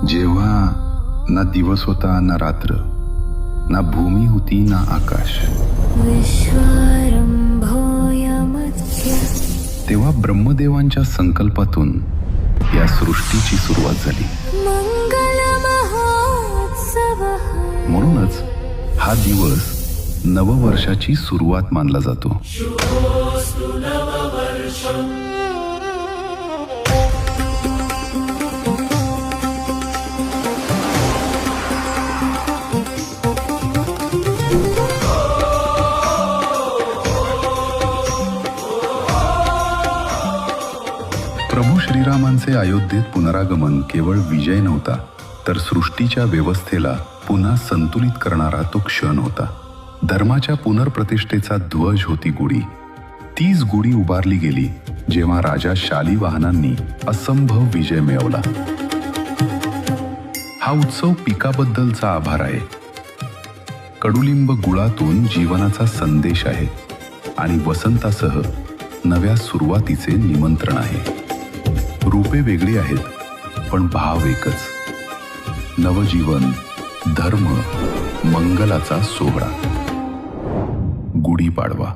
जेव्हा ना दिवस होता ना रात्र, ना भूमी होती ना आकाश, तेव्हा ब्रह्मदेवांच्या संकल्पातून या सृष्टीची सुरुवात झाली. म्हणूनच हा दिवस नववर्षाची सुरुवात मानला जातो. प्रभू श्रीरामांचे अयोध्येत पुनरागमन केवळ विजय नव्हता, तर सृष्टीच्या व्यवस्थेला पुन्हा संतुलित करणारा तो क्षण होता. धर्माच्या पुनर्प्रतिष्ठेचा ध्वज होती गुढी. तीच गुढी उभारली गेली जेव्हा राजा शालिवाहनांनी असंभव विजय मिळवला. हा उत्सव पिकाबद्दलचा आभार आहे, कडुलिंब गुळातून जीवनाचा संदेश आहे आणि वसंतासह नव्या सुरुवातीचे निमंत्रण आहे. रूपे वेगळी आहेत पण भाव एकच. नवजीवन, धर्म, मंगलाचा सोहळा. गुढीपाडवा.